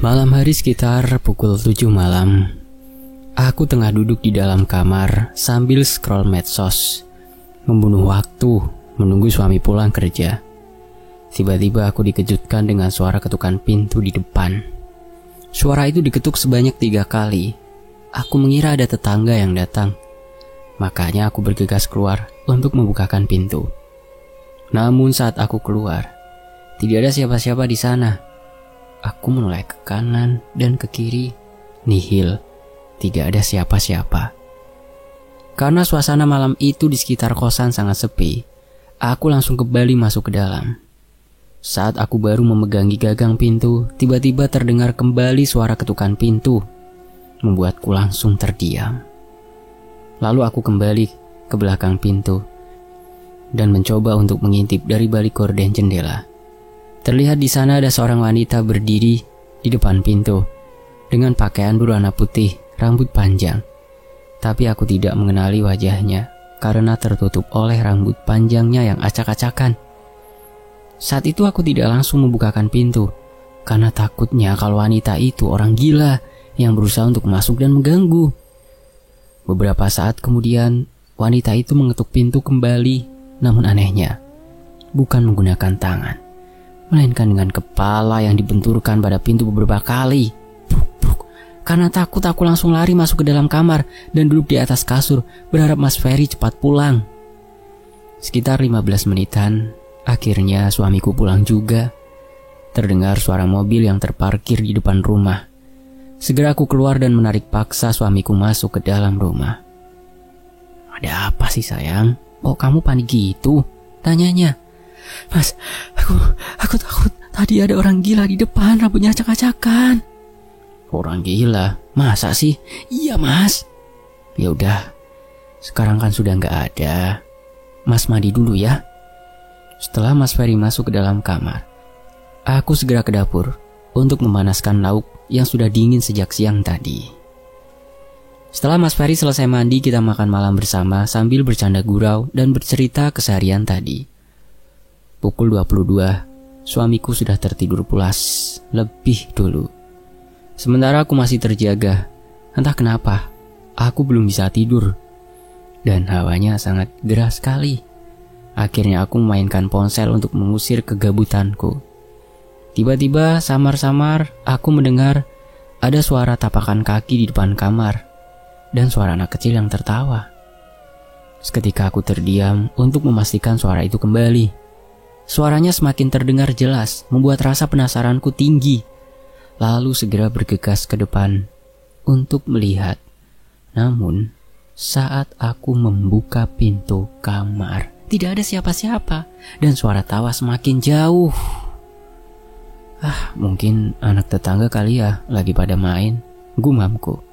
Malam hari sekitar pukul 7 malam. Aku tengah duduk di dalam kamar sambil scroll medsos, membunuh waktu menunggu suami pulang kerja. Tiba-tiba aku dikejutkan dengan suara ketukan pintu di depan. Suara itu diketuk sebanyak 3 kali. Aku mengira ada tetangga yang datang. Makanya aku bergegas keluar untuk membukakan pintu. Namun saat aku keluar, tidak ada siapa-siapa di sana. Aku menoleh ke kanan dan ke kiri, nihil, tidak ada siapa-siapa. Karena suasana malam itu di sekitar kosan sangat sepi, aku langsung kembali masuk ke dalam. Saat aku baru memegangi gagang pintu, tiba-tiba terdengar kembali suara ketukan pintu, membuatku langsung terdiam. Lalu aku kembali ke belakang pintu dan mencoba untuk mengintip dari balik gorden jendela. Terlihat di sana ada seorang wanita berdiri di depan pintu dengan pakaian berwarna putih, rambut panjang. Tapi aku tidak mengenali wajahnya karena tertutup oleh rambut panjangnya yang acak-acakan. Saat itu aku tidak langsung membukakan pintu karena takutnya kalau wanita itu orang gila yang berusaha untuk masuk dan mengganggu. Beberapa saat kemudian wanita itu mengetuk pintu kembali, namun anehnya bukan menggunakan tangan, melainkan dengan kepala yang dibenturkan pada pintu beberapa kali. Bruk, bruk. Karena takut, aku langsung lari masuk ke dalam kamar dan duduk di atas kasur, berharap Mas Ferry cepat pulang. Sekitar 15 menitan, akhirnya suamiku pulang juga. Terdengar suara mobil yang terparkir di depan rumah. Segera aku keluar dan menarik paksa suamiku masuk ke dalam rumah. "Ada apa sih sayang? Kok kamu panik gitu?" tanyanya. "Mas, aku takut tadi ada orang gila di depan, rambutnya acak-acakan." "Orang gila? Masa sih?" "Iya mas." "Ya udah, sekarang kan sudah nggak ada. Mas mandi dulu ya." Setelah Mas Ferry masuk ke dalam kamar, aku segera ke dapur untuk memanaskan lauk yang sudah dingin sejak siang tadi. Setelah Mas Ferry selesai mandi, kita makan malam bersama sambil bercanda gurau dan bercerita keseharian tadi. Pukul 22, suamiku sudah tertidur pulas lebih dulu. Sementara aku masih terjaga. Entah kenapa, aku belum bisa tidur. Dan hawanya sangat gerah sekali. Akhirnya aku memainkan ponsel untuk mengusir kegabutanku. Tiba-tiba samar-samar aku mendengar ada suara tapakan kaki di depan kamar dan suara anak kecil yang tertawa. Seketika aku terdiam untuk memastikan suara itu kembali. Suaranya semakin terdengar jelas, membuat rasa penasaranku tinggi. Lalu segera bergegas ke depan untuk melihat. Namun, saat aku membuka pintu kamar, tidak ada siapa-siapa dan suara tawa semakin jauh. Mungkin anak tetangga kali ya, lagi pada main, gumamku.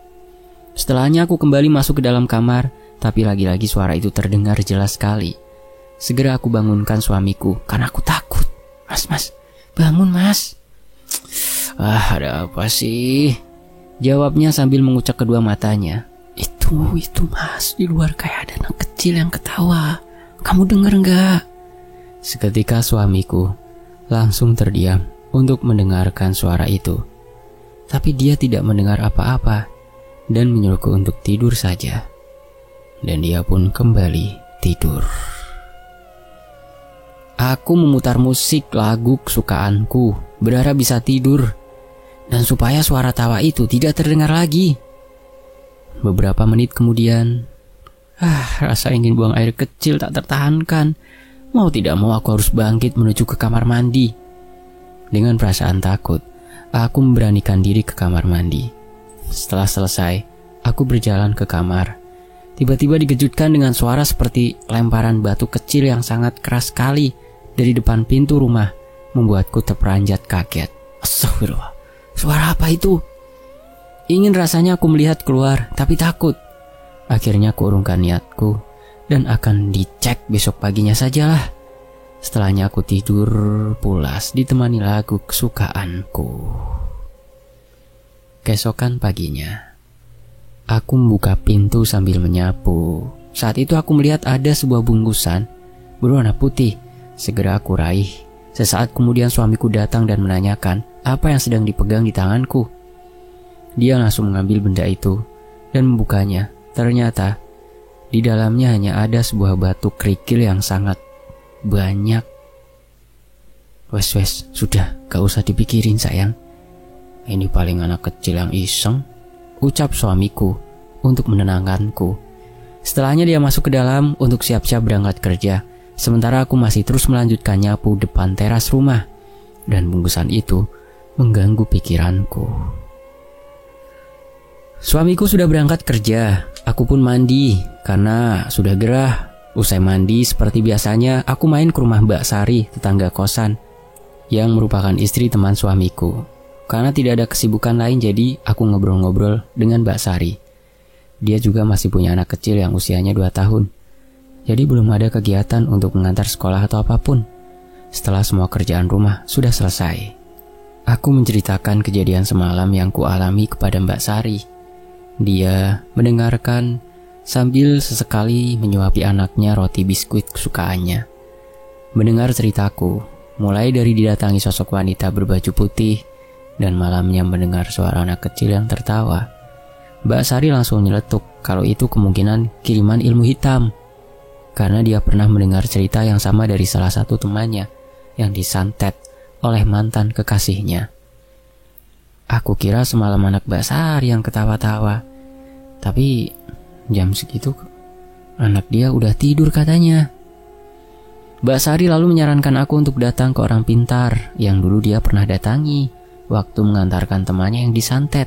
Setelahnya aku kembali masuk ke dalam kamar, tapi lagi-lagi suara itu terdengar jelas sekali. Segera aku bangunkan suamiku karena aku takut. Mas, bangun mas." "Ada apa sih?" jawabnya sambil mengucek kedua matanya. Itu mas, di luar kayak ada anak kecil yang ketawa. Kamu dengar nggak?" Seketika suamiku langsung terdiam untuk mendengarkan suara itu. Tapi dia tidak mendengar apa-apa dan menyuruhku untuk tidur saja. Dan dia pun kembali tidur. Aku memutar musik lagu kesukaanku, berharap bisa tidur dan supaya suara tawa itu tidak terdengar lagi. Beberapa menit kemudian, rasa ingin buang air kecil tak tertahankan. Mau tidak mau aku harus bangkit menuju ke kamar mandi. Dengan perasaan takut, aku memberanikan diri ke kamar mandi. Setelah selesai, aku berjalan ke kamar. Tiba-tiba dikejutkan dengan suara seperti lemparan batu kecil yang sangat keras sekali dari depan pintu rumah, membuatku terperanjat kaget. Astagfirullah, suara apa itu? Ingin rasanya aku melihat keluar, tapi takut. Akhirnya aku urungkan niatku dan akan dicek besok paginya sajalah. Setelahnya aku tidur pulas ditemani lagu kesukaanku. Keesokan paginya, aku membuka pintu sambil menyapu. Saat itu aku melihat ada sebuah bungkusan berwarna putih. Segera aku raih. Sesaat kemudian suamiku datang dan menanyakan apa yang sedang dipegang di tanganku. Dia langsung mengambil benda itu dan membukanya. Ternyata di dalamnya hanya ada sebuah batu kerikil yang sangat banyak. Wes, sudah, gak usah dipikirin sayang. Ini paling anak kecil yang iseng, ucap suamiku untuk menenangkanku. Setelahnya dia masuk ke dalam untuk siap-siap berangkat kerja, sementara aku masih terus melanjutkan nyapu depan teras rumah. Dan bungkusan itu mengganggu pikiranku. Suamiku sudah berangkat kerja, aku pun mandi karena sudah gerah. Usai mandi seperti biasanya, aku main ke rumah Mbak Sari, tetangga kosan, yang merupakan istri teman suamiku. Karena tidak ada kesibukan lain, jadi aku ngobrol-ngobrol dengan Mbak Sari. Dia juga masih punya anak kecil yang usianya 2 tahun. Jadi belum ada kegiatan untuk mengantar sekolah atau apapun. Setelah semua kerjaan rumah sudah selesai, aku menceritakan kejadian semalam yang kualami kepada Mbak Sari. Dia mendengarkan sambil sesekali menyuapi anaknya roti biskuit kesukaannya. Mendengar ceritaku, mulai dari didatangi sosok wanita berbaju putih dan malamnya mendengar suara anak kecil yang tertawa, Mbak Sari langsung nyeletuk kalau itu kemungkinan kiriman ilmu hitam. Karena dia pernah mendengar cerita yang sama dari salah satu temannya yang disantet oleh mantan kekasihnya. Aku kira semalam anak Mbak Sari yang ketawa-tawa. Tapi jam segitu anak dia udah tidur katanya. Mbak Sari lalu menyarankan aku untuk datang ke orang pintar yang dulu dia pernah datangi waktu mengantarkan temannya yang disantet.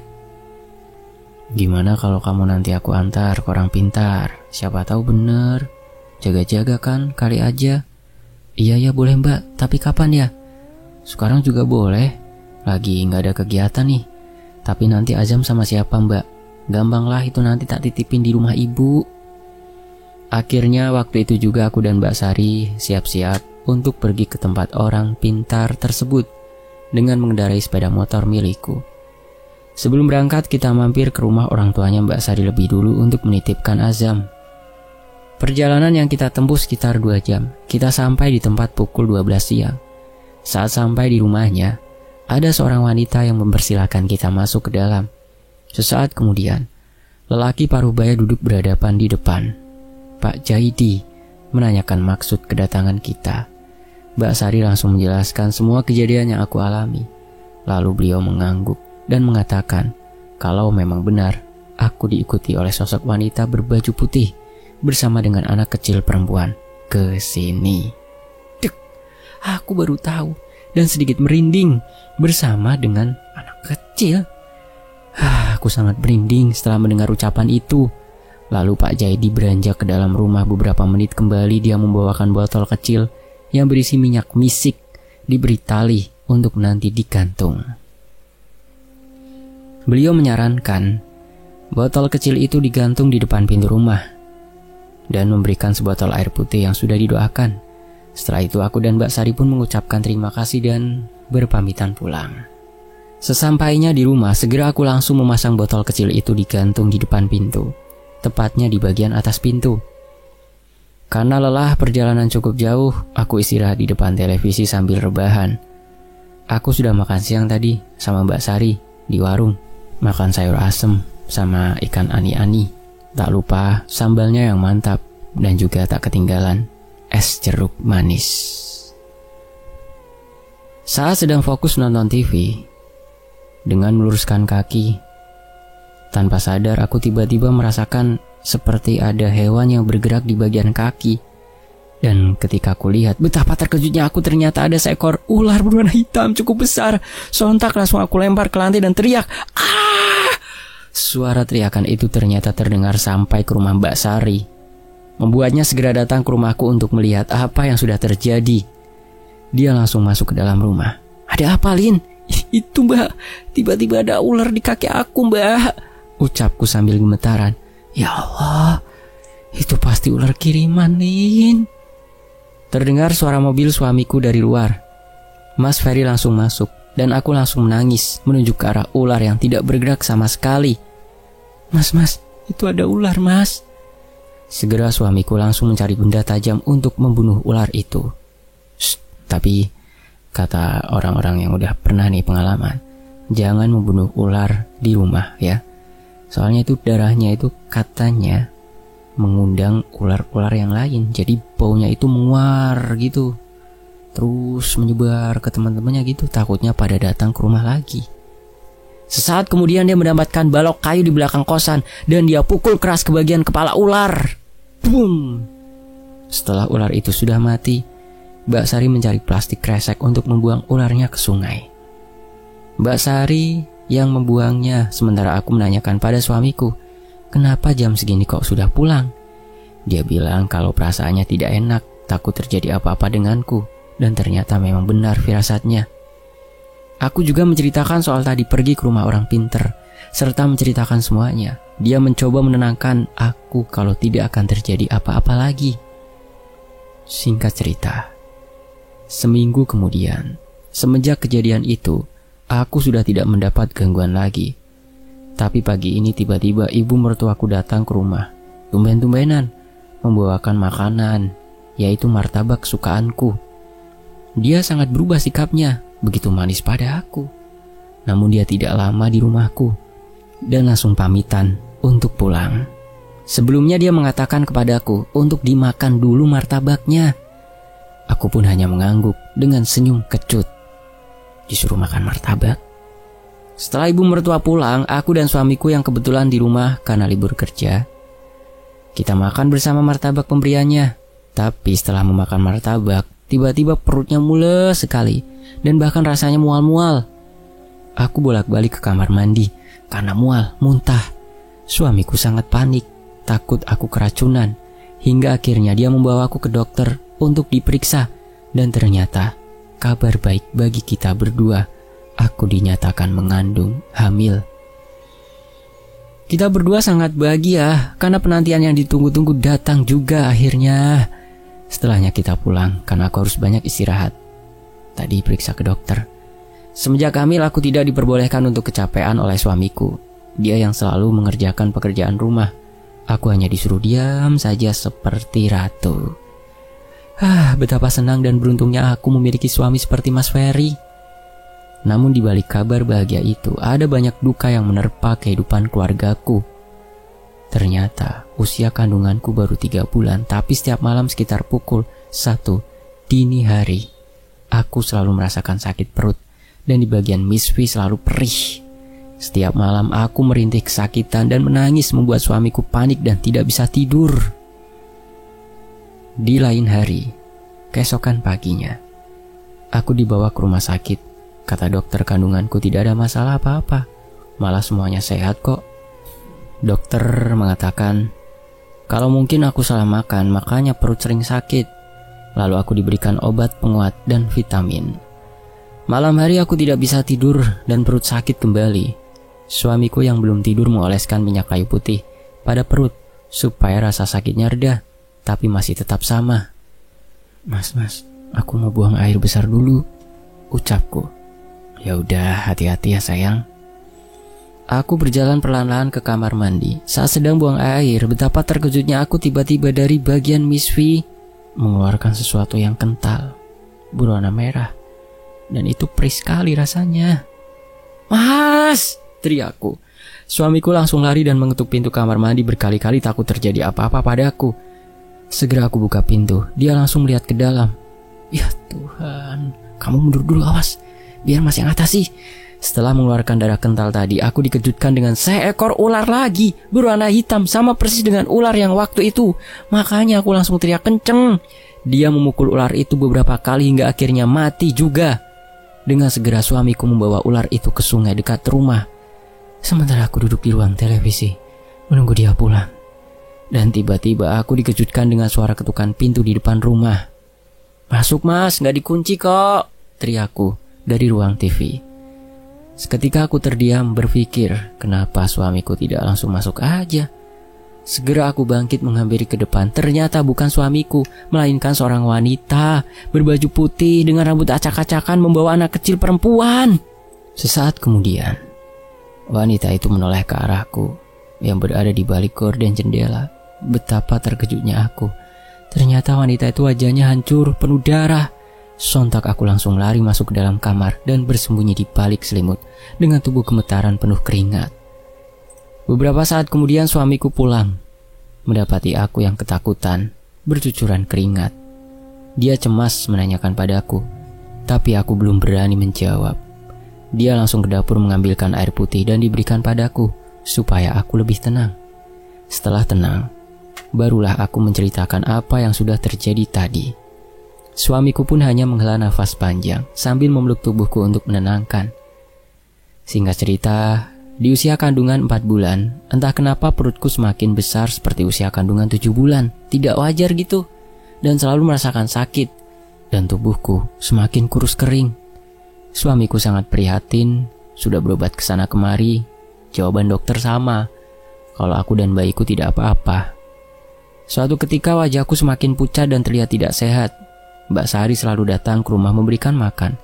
Gimana kalau kamu nanti aku antar ke orang pintar? Siapa tahu bener. Jaga-jaga kan, kali aja. Iya boleh Mbak, tapi kapan ya? Sekarang juga boleh. Lagi gak ada kegiatan nih. Tapi nanti Azam sama siapa Mbak? Gampang lah, itu nanti tak titipin di rumah ibu. Akhirnya waktu itu juga aku dan Mbak Sari siap-siap untuk pergi ke tempat orang pintar tersebut dengan mengendarai sepeda motor milikku. Sebelum berangkat kita mampir ke rumah orang tuanya Mbak Sari lebih dulu untuk menitipkan Azam. Perjalanan yang kita tempuh sekitar 2 jam. Kita sampai di tempat pukul 12 siang. Saat sampai di rumahnya, ada seorang wanita yang mempersilahkan kita masuk ke dalam. Sesaat kemudian, lelaki parubaya duduk berhadapan di depan. Pak Jaidi menanyakan maksud kedatangan kita. Mbak Sari langsung menjelaskan semua kejadian yang aku alami. Lalu beliau mengangguk dan mengatakan kalau memang benar aku diikuti oleh sosok wanita berbaju putih bersama dengan anak kecil perempuan ke sini. Dek, aku baru tahu dan sedikit merinding bersama dengan anak kecil. Aku sangat merinding setelah mendengar ucapan itu. Lalu Pak Jaidi beranjak ke dalam rumah. Beberapa menit kembali dia membawakan botol kecil yang berisi minyak misik diberi tali untuk nanti digantung. Beliau menyarankan botol kecil itu digantung di depan pintu rumah dan memberikan sebotol air putih yang sudah didoakan. Setelah itu aku dan Mbak Sari pun mengucapkan terima kasih dan berpamitan pulang. Sesampainya di rumah, segera aku langsung memasang botol kecil itu digantung di depan pintu, tepatnya di bagian atas pintu. Karena lelah perjalanan cukup jauh, aku istirahat di depan televisi sambil rebahan. Aku sudah makan siang tadi sama Mbak Sari di warung. Makan sayur asem sama ikan ani-ani. Tak lupa sambalnya yang mantap dan juga tak ketinggalan es jeruk manis. Saat sedang fokus nonton TV, dengan meluruskan kaki, tanpa sadar aku tiba-tiba merasakan seperti ada hewan yang bergerak di bagian kaki. Dan ketika aku lihat, betapa terkejutnya aku, ternyata ada seekor ular berwarna hitam cukup besar. Sontak langsung aku lempar ke lantai dan teriak, "Ah!" Suara teriakan itu ternyata terdengar sampai ke rumah Mbak Sari, membuatnya segera datang ke rumahku untuk melihat apa yang sudah terjadi. Dia langsung masuk ke dalam rumah. "Ada apa, Lin?" "Itu Mbak, tiba-tiba ada ular di kaki aku Mbak," ucapku sambil gemetaran. "Ya Allah, itu pasti ular kiriman, Lin." Terdengar suara mobil suamiku dari luar. Mas Ferry langsung masuk dan aku langsung menangis menunjuk ke arah ular yang tidak bergerak sama sekali. Mas, itu ada ular Mas." Segera suamiku langsung mencari benda tajam untuk membunuh ular itu. Tapi kata orang-orang yang udah pernah nih pengalaman, jangan membunuh ular di rumah ya. Soalnya itu darahnya itu katanya mengundang ular-ular yang lain. Jadi baunya itu menguar gitu, terus menyebar ke teman-temannya gitu. Takutnya pada datang ke rumah lagi. Sesaat kemudian dia mendapatkan balok kayu di belakang kosan dan dia pukul keras ke bagian kepala ular. Boom! Setelah ular itu sudah mati, Mbak Sari mencari plastik kresek untuk membuang ularnya ke sungai. Mbak Sari yang membuangnya, sementara aku menanyakan pada suamiku, kenapa jam segini kok sudah pulang? Dia bilang kalau perasaannya tidak enak, takut terjadi apa-apa denganku, dan ternyata memang benar firasatnya. Aku juga menceritakan soal tadi pergi ke rumah orang pinter, serta menceritakan semuanya. Dia mencoba menenangkan aku kalau tidak akan terjadi apa-apa lagi. Singkat cerita, seminggu kemudian, semenjak kejadian itu, aku sudah tidak mendapat gangguan lagi. Tapi pagi ini tiba-tiba ibu mertuaku datang ke rumah, tumben-tumbenan, membawakan makanan, yaitu martabak kesukaanku. Dia sangat berubah sikapnya, begitu manis pada aku. Namun dia tidak lama di rumahku, dan langsung pamitan untuk pulang. Sebelumnya dia mengatakan kepadaku untuk dimakan dulu martabaknya. Aku pun hanya mengangguk dengan senyum kecut. Disuruh makan martabak. Setelah ibu mertua pulang, aku dan suamiku yang kebetulan di rumah karena libur kerja, kita makan bersama martabak pemberiannya. Tapi setelah memakan martabak, tiba-tiba perutnya mules sekali dan bahkan rasanya mual-mual. Aku bolak-balik ke kamar mandi karena mual, muntah. Suamiku sangat panik, takut aku keracunan, hingga akhirnya dia membawa aku ke dokter untuk diperiksa. Dan ternyata kabar baik bagi kita berdua, aku dinyatakan mengandung hamil. Kita berdua sangat bahagia karena penantian yang ditunggu-tunggu datang juga akhirnya. Setelahnya kita pulang karena aku harus banyak istirahat. Tadi periksa ke dokter. Semenjak hamil aku tidak diperbolehkan untuk kecapean oleh suamiku. Dia yang selalu mengerjakan pekerjaan rumah. Aku hanya disuruh diam saja seperti ratu. Betapa senang dan beruntungnya aku memiliki suami seperti Mas Ferry. Namun di balik kabar bahagia itu, ada banyak duka yang menerpa kehidupan keluargaku. Ternyata usia kandunganku baru 3 bulan, tapi setiap malam sekitar pukul 1 dini hari, aku selalu merasakan sakit perut dan di bagian misfi selalu perih. Setiap malam aku merintih kesakitan dan menangis membuat suamiku panik dan tidak bisa tidur. Di lain hari, keesokan paginya, aku dibawa ke rumah sakit. Kata dokter kandunganku tidak ada masalah apa-apa, malah semuanya sehat kok. Dokter mengatakan, kalau mungkin aku salah makan, makanya perut sering sakit. Lalu aku diberikan obat penguat dan vitamin. Malam hari aku tidak bisa tidur dan perut sakit kembali. Suamiku yang belum tidur mengoleskan minyak kayu putih pada perut supaya rasa sakitnya reda, tapi masih tetap sama. Mas, aku mau buang air besar dulu, ucapku. Ya udah, hati-hati ya sayang. Aku berjalan perlahan-lahan ke kamar mandi. Saat sedang buang air, betapa terkejutnya aku tiba-tiba dari bagian misfi mengeluarkan sesuatu yang kental, berwarna merah, dan itu perih sekali rasanya. Mas! Teriakku. Suamiku langsung lari dan mengetuk pintu kamar mandi berkali-kali takut terjadi apa-apa padaku. Segera aku buka pintu. Dia langsung melihat ke dalam. Ya Tuhan, kamu mundur dulu, awas, biar Mas yang atasi. Setelah mengeluarkan darah kental tadi, aku dikejutkan dengan seekor ular lagi berwarna hitam sama persis dengan ular yang waktu itu. Makanya aku langsung teriak kenceng. Dia memukul ular itu beberapa kali hingga akhirnya mati juga. Dengan segera suamiku membawa ular itu ke sungai dekat rumah. Sementara aku duduk di ruang televisi menunggu dia pulang. Dan tiba-tiba aku dikejutkan dengan suara ketukan pintu di depan rumah. Masuk mas, gak dikunci kok, teriakku dari ruang TV. Seketika aku terdiam berpikir kenapa suamiku tidak langsung masuk aja. Segera aku bangkit menghampiri ke depan. Ternyata bukan suamiku, melainkan seorang wanita berbaju putih dengan rambut acak-acakan membawa anak kecil perempuan. Sesaat kemudian, wanita itu menoleh ke arahku yang berada di balik gorden jendela. Betapa terkejutnya aku. Ternyata wanita itu wajahnya hancur, penuh darah. Sontak aku langsung lari masuk ke dalam kamar dan bersembunyi di balik selimut dengan tubuh gemetaran penuh keringat. Beberapa saat kemudian suamiku pulang, mendapati aku yang ketakutan, bercucuran keringat. Dia cemas menanyakan padaku, tapi aku belum berani menjawab. Dia langsung ke dapur mengambilkan air putih dan diberikan padaku, supaya aku lebih tenang. Setelah tenang, barulah aku menceritakan apa yang sudah terjadi tadi. Suamiku pun hanya menghela nafas panjang sambil memeluk tubuhku untuk menenangkan. Singkat cerita, di usia kandungan 4 bulan, entah kenapa perutku semakin besar seperti usia kandungan 7 bulan. Tidak wajar gitu. Dan selalu merasakan sakit. Dan tubuhku semakin kurus kering. Suamiku sangat prihatin, sudah berobat ke sana kemari. Jawaban dokter sama, kalau aku dan bayiku tidak apa-apa. Suatu ketika wajahku semakin pucat dan terlihat tidak sehat. Mbak Sari selalu datang ke rumah memberikan makan.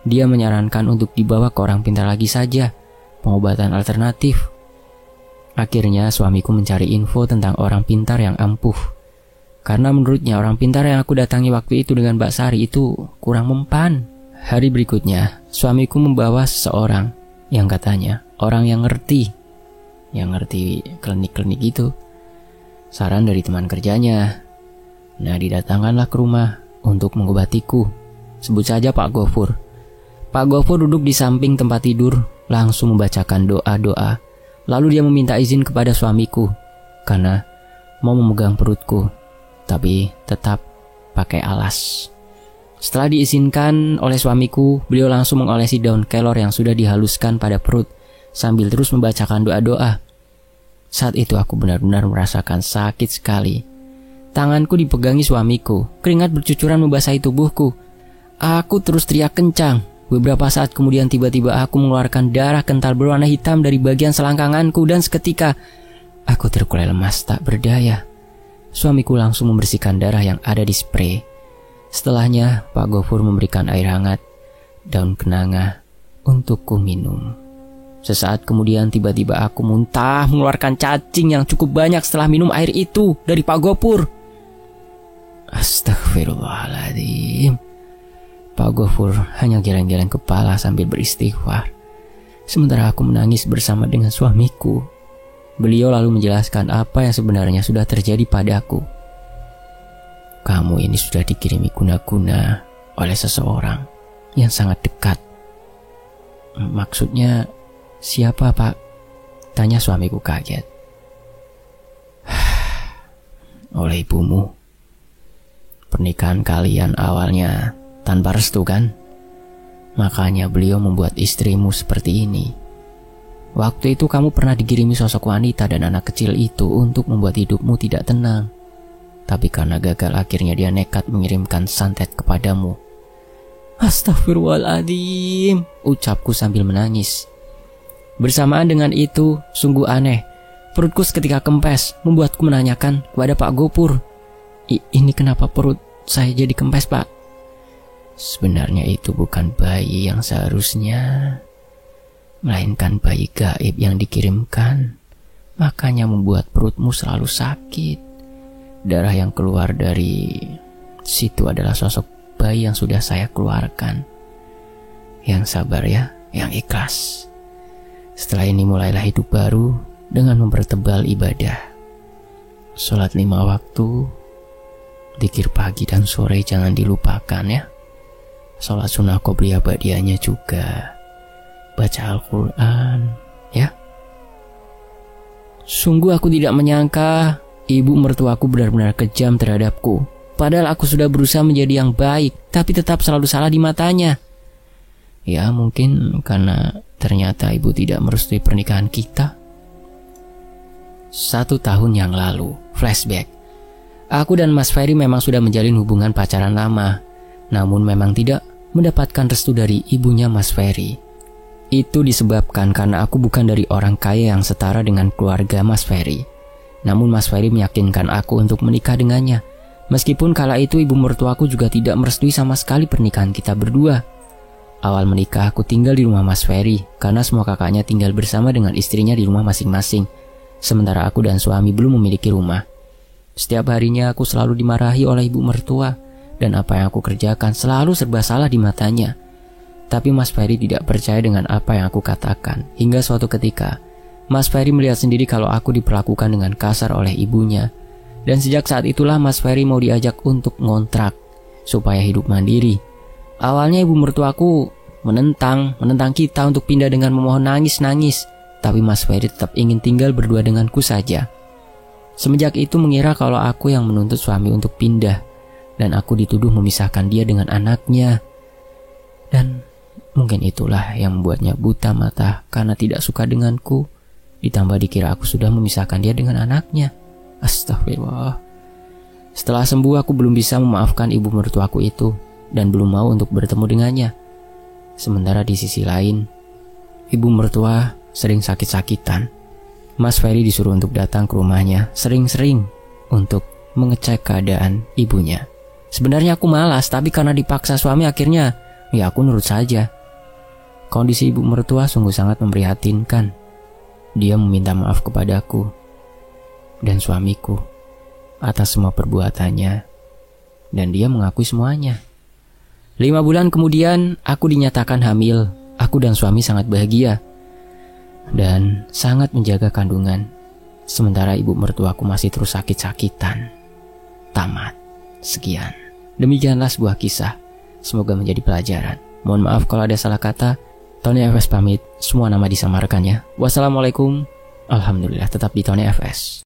Dia menyarankan untuk dibawa ke orang pintar lagi saja, pengobatan alternatif. Akhirnya suamiku mencari info tentang orang pintar yang ampuh. Karena menurutnya orang pintar yang aku datangi waktu itu dengan Mbak Sari itu kurang mempan. Hari berikutnya, suamiku membawa seseorang yang katanya orang yang ngerti klinik-klinik gitu. Saran dari teman kerjanya. Nah, didatangkanlah ke rumah untuk mengobatiku. Sebut saja Pak Gofur. Pak Gofur duduk di samping tempat tidur, langsung membacakan doa-doa. Lalu dia meminta izin kepada suamiku karena mau memegang perutku, tapi tetap pakai alas. Setelah diizinkan oleh suamiku, beliau langsung mengolesi daun kelor yang sudah dihaluskan pada perut sambil terus membacakan doa-doa. Saat itu aku benar-benar merasakan sakit sekali. Tanganku dipegangi suamiku, keringat bercucuran membasahi tubuhku. Aku terus teriak kencang. Beberapa saat kemudian tiba-tiba aku mengeluarkan darah kental berwarna hitam dari bagian selangkanganku dan seketika aku terkulai lemas tak berdaya. Suamiku langsung membersihkan darah yang ada di spray. Setelahnya Pak Gofur memberikan air hangat, daun kenanga untukku minum. Sesaat kemudian tiba-tiba aku muntah mengeluarkan cacing yang cukup banyak setelah minum air itu dari Pak Gofur. Astagfirullahaladzim. Pak Gofur hanya geleng-geleng kepala sambil beristighfar. Sementara aku menangis bersama dengan suamiku. Beliau lalu menjelaskan apa yang sebenarnya sudah terjadi padaku. Kamu ini sudah dikirimi guna-guna oleh seseorang yang sangat dekat. Maksudnya siapa, Pak? Tanya suamiku kaget. Oleh ibumu. Pernikahan kalian awalnya tanpa restu kan? Makanya beliau membuat istrimu seperti ini. Waktu itu kamu pernah dikirimi sosok wanita dan anak kecil itu untuk membuat hidupmu tidak tenang. Tapi karena gagal akhirnya dia nekat mengirimkan santet kepadamu. Astagfirullahaladzim, ucapku sambil menangis. Bersamaan dengan itu, sungguh aneh. Perutku seketika kempes, membuatku menanyakan kepada Pak Gofur. Ini kenapa perut saya jadi kempes, Pak? Sebenarnya itu bukan bayi yang seharusnya, melainkan bayi gaib yang dikirimkan. Makanya membuat perutmu selalu sakit. Darah yang keluar dari situ adalah sosok bayi yang sudah saya keluarkan. Yang sabar ya, yang ikhlas. Setelah ini mulailah hidup baru dengan mempertebal ibadah. Sholat 5 waktu, zikir pagi dan sore jangan dilupakan ya. Sholat sunnah qobliyah ba'diyahnya juga. Baca Al-Quran ya. Sungguh aku tidak menyangka ibu mertuaku benar-benar kejam terhadapku. Padahal aku sudah berusaha menjadi yang baik, tapi tetap selalu salah di matanya. Ya mungkin karena ternyata ibu tidak merestui pernikahan kita. 1 tahun yang lalu, flashback. Aku dan Mas Ferry memang sudah menjalin hubungan pacaran lama, namun memang tidak mendapatkan restu dari ibunya Mas Ferry. Itu disebabkan karena aku bukan dari orang kaya yang setara dengan keluarga Mas Ferry. Namun Mas Ferry meyakinkan aku untuk menikah dengannya. Meskipun kala itu ibu mertuaku juga tidak merestui sama sekali pernikahan kita berdua. Awal menikah aku tinggal di rumah Mas Ferry karena semua kakaknya tinggal bersama dengan istrinya di rumah masing-masing. Sementara aku dan suami belum memiliki rumah. Setiap harinya aku selalu dimarahi oleh ibu mertua. dan apa yang aku kerjakan selalu serba salah di matanya. Tapi Mas Ferry tidak percaya dengan apa yang aku katakan. Hingga suatu ketika, Mas Ferry melihat sendiri kalau aku diperlakukan dengan kasar oleh ibunya. Dan sejak saat itulah Mas Ferry mau diajak untuk ngontrak supaya hidup mandiri. Awalnya ibu mertuaku menentang kita untuk pindah dengan memohon nangis-nangis. Tapi Mas Ferry tetap ingin tinggal berdua denganku saja. Semenjak itu mengira kalau aku yang menuntut suami untuk pindah, dan aku dituduh memisahkan dia dengan anaknya. Dan mungkin itulah yang membuatnya buta mata karena tidak suka denganku. Ditambah dikira aku sudah memisahkan dia dengan anaknya. Astagfirullah. Setelah sembuh aku belum bisa memaafkan ibu mertuaku itu, dan belum mau untuk bertemu dengannya. Sementara di sisi lain, ibu mertua sering sakit-sakitan. Mas Ferry disuruh untuk datang ke rumahnya sering-sering untuk mengecek keadaan ibunya. Sebenarnya aku malas, tapi karena dipaksa suami akhirnya ya aku nurut saja. Kondisi ibu mertua sungguh sangat memprihatinkan. Dia meminta maaf kepadaku dan suamiku atas semua perbuatannya, dan dia mengakui semuanya. 5 bulan kemudian aku dinyatakan hamil. Aku dan suami sangat bahagia dan sangat menjaga kandungan. Sementara ibu mertuaku masih terus sakit-sakitan. Tamat. Sekian. Demikianlah sebuah kisah. Semoga menjadi pelajaran. Mohon maaf kalau ada salah kata. Tony FS pamit. Semua nama disamarkan ya. Wassalamualaikum. Alhamdulillah tetap di Tony FS.